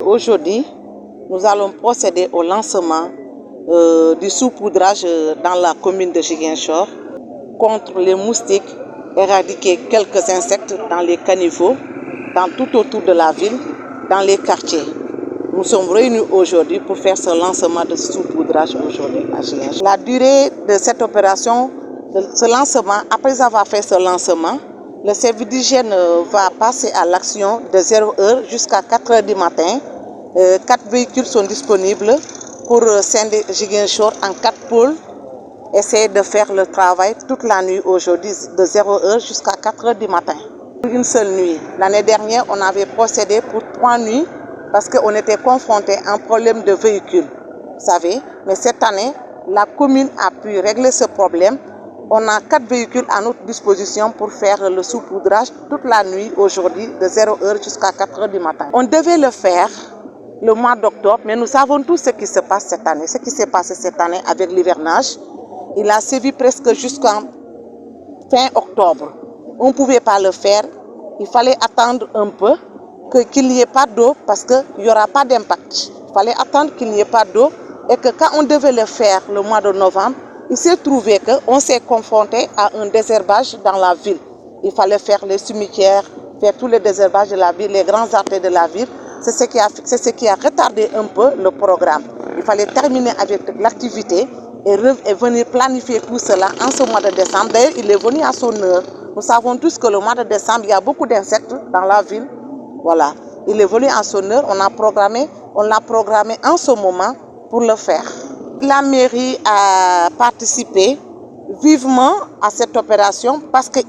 Aujourd'hui, nous allons procéder au lancement du saupoudrage dans la commune de Ziguinchor contre les moustiques, éradiquer quelques insectes dans les caniveaux, tout autour de la ville, dans les quartiers. Nous sommes réunis aujourd'hui pour faire ce lancement de saupoudrage aujourd'hui à Ziguinchor. La durée de cette opération, de ce lancement, après avoir fait ce lancement, le service d'hygiène va passer à l'action de 0h jusqu'à 4h du matin. 4 véhicules sont disponibles pour scinder Ziguinchor en 4 pôles. Essayer de faire le travail toute la nuit aujourd'hui, de 0h jusqu'à 4h du matin. Une seule nuit. L'année dernière, on avait procédé pour 3 nuits parce qu'on était confronté à un problème de véhicules. Vous savez, mais cette année, la commune a pu régler ce problème. On a 4 véhicules à notre disposition pour faire le saupoudrage toute la nuit aujourd'hui de 0h jusqu'à 4h du matin. On devait le faire le mois d'octobre, mais nous savons tous ce qui se passe cette année. Ce qui s'est passé cette année avec l'hivernage, il a sévi presque jusqu'en fin octobre. On ne pouvait pas le faire, il fallait attendre un peu qu'il n'y ait pas d'eau parce qu'il n'y aura pas d'impact. Il fallait attendre qu'il n'y ait pas d'eau et que quand on devait le faire le mois de novembre, il s'est trouvé qu'on s'est confronté à un désherbage dans la ville. Il fallait faire les cimetières, faire tous les désherbages de la ville, les grands artères de la ville. C'est ce qui a retardé un peu le programme. Il fallait terminer avec l'activité et venir planifier tout cela en ce mois de décembre. D'ailleurs, il est venu à son heure. Nous savons tous que le mois de décembre, il y a beaucoup d'insectes dans la ville. Voilà. Il est venu à son heure. On l'a programmé en ce moment pour le faire. La mairie a participé vivement à cette opération parce que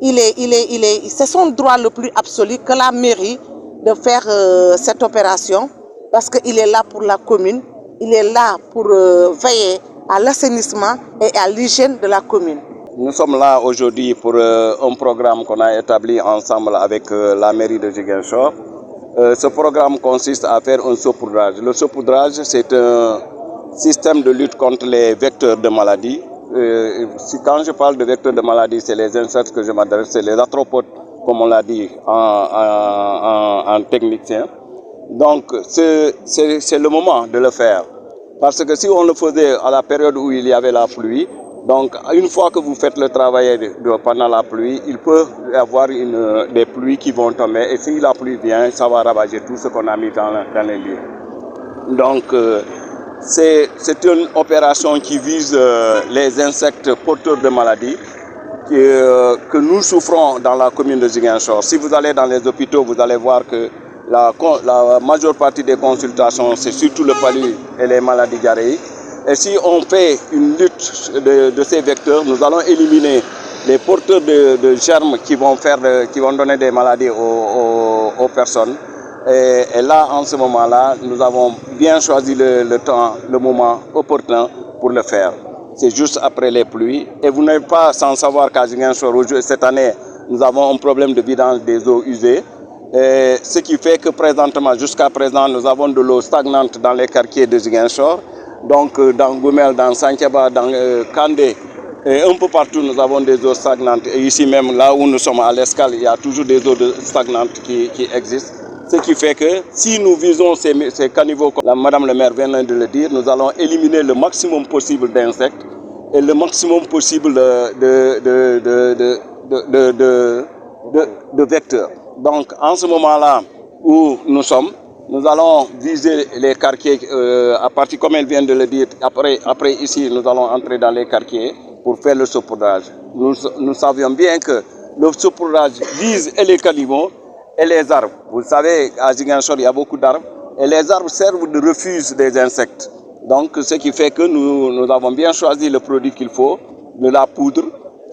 c'est son droit le plus absolu que la mairie de faire cette opération parce qu'il est là pour la commune, il est là pour veiller à l'assainissement et à l'hygiène de la commune. Nous sommes là aujourd'hui pour un programme qu'on a établi ensemble avec la mairie de Ziguinchor. Ce programme consiste à faire un saupoudrage. Le saupoudrage, c'est un système de lutte contre les vecteurs de maladies. Quand je parle de vecteurs de maladies, c'est les insectes que je m'adresse, c'est les arthropodes, comme on l'a dit en technicien. Donc, c'est le moment de le faire. Parce que si on le faisait à la période où il y avait la pluie, donc une fois que vous faites le travail pendant la pluie, il peut y avoir des pluies qui vont tomber. Et si la pluie vient, ça va ravager tout ce qu'on a mis dans les lieux. Donc, c'est une opération qui vise les insectes porteurs de maladies que nous souffrons dans la commune de Ziguinchor. Si vous allez dans les hôpitaux, vous allez voir que la majeure partie des consultations, c'est surtout le palu et les maladies diarrhéiques. Et si on fait une lutte de ces vecteurs, nous allons éliminer les porteurs de germes qui vont donner des maladies aux personnes. Et là, en ce moment-là, nous avons bien choisi le moment opportun pour le faire. C'est juste après les pluies. Et vous n'êtes pas sans savoir qu'à Ziguinchor, cette année, nous avons un problème de vidange des eaux usées. Et ce qui fait que présentement, jusqu'à présent, nous avons de l'eau stagnante dans les quartiers de Ziguinchor. Donc dans Goumel, dans Santiaba, dans Kandé, et un peu partout, nous avons des eaux stagnantes. Et ici même, là où nous sommes à l'Escale, il y a toujours des eaux stagnantes qui existent. Ce qui fait que si nous visons ces caniveaux, comme Madame le maire vient de le dire, nous allons éliminer le maximum possible d'insectes et le maximum possible de vecteurs. Donc en ce moment-là où nous sommes, nous allons viser les quartiers, à partir, comme elle vient de le dire, après ici, nous allons entrer dans les quartiers pour faire le saupoudrage. Nous savions bien que le saupoudrage vise et les caniveaux et les arbres. Vous savez, à Ziguinchor, il y a beaucoup d'arbres. Et les arbres servent de refuge des insectes. Donc, ce qui fait que nous avons bien choisi le produit qu'il faut, de la poudre,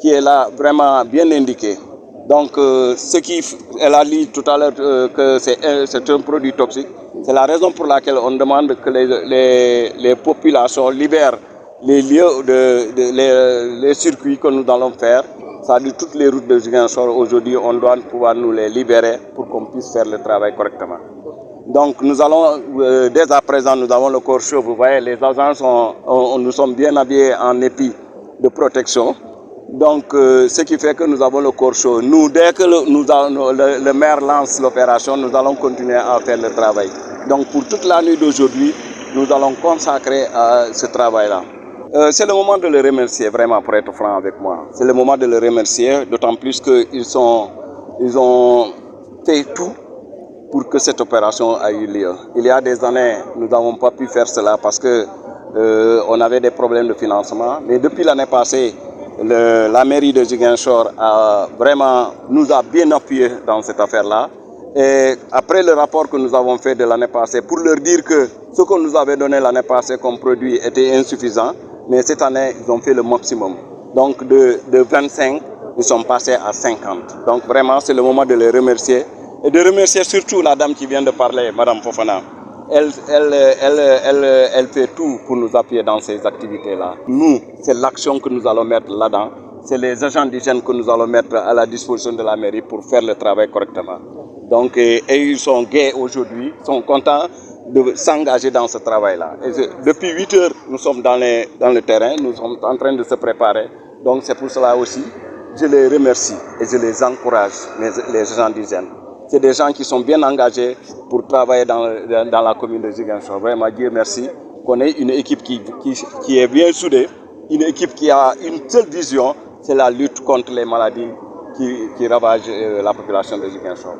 qui est là vraiment bien indiqué. Donc, elle a dit tout à l'heure que c'est un produit toxique. C'est la raison pour laquelle on demande que les populations libèrent les lieux, les circuits que nous allons faire. C'est-à-dire toutes les routes de Ziguinchor, aujourd'hui, on doit pouvoir nous les libérer pour qu'on puisse faire le travail correctement. Donc, nous allons, dès à présent, nous avons le corps chaud. Vous voyez, les agents nous sommes bien habillés en épis de protection. Donc, ce qui fait que nous avons le corps chaud. Nous, dès que le maire lance l'opération, nous allons continuer à faire le travail. Donc, pour toute la nuit d'aujourd'hui, nous allons consacrer à ce travail-là. C'est le moment de le remercier, vraiment, pour être franc avec moi. C'est le moment de le remercier, d'autant plus qu'ils ont fait tout pour que cette opération ait eu lieu. Il y a des années, nous n'avons pas pu faire cela parce que on avait des problèmes de financement. Mais depuis l'année passée, la mairie de Ziguinchor nous a bien appuyés dans cette affaire-là. Et après le rapport que nous avons fait de l'année passée, pour leur dire que ce qu'on nous avait donné l'année passée comme produit était insuffisant, mais cette année, ils ont fait le maximum. Donc de 25, nous sommes passés à 50. Donc vraiment, c'est le moment de les remercier. Et de remercier surtout la dame qui vient de parler, Madame Fofana. Elle fait tout pour nous appuyer dans ces activités-là. Nous, c'est l'action que nous allons mettre là-dedans. C'est les agents d'hygiène que nous allons mettre à la disposition de la mairie pour faire le travail correctement. Donc, et ils sont gais aujourd'hui, sont contents de s'engager dans ce travail-là. Depuis 8 heures, nous sommes dans le terrain, nous sommes en train de se préparer. Donc, c'est pour cela aussi, je les remercie et je les encourage, les agents d'hygiène. C'est des gens qui sont bien engagés pour travailler dans la commune de Ziguinchor. Vraiment, Dieu merci qu'on ait une équipe qui est bien soudée, une équipe qui a une seule vision, c'est la lutte contre les maladies qui ravagent la population de Ziguinchor.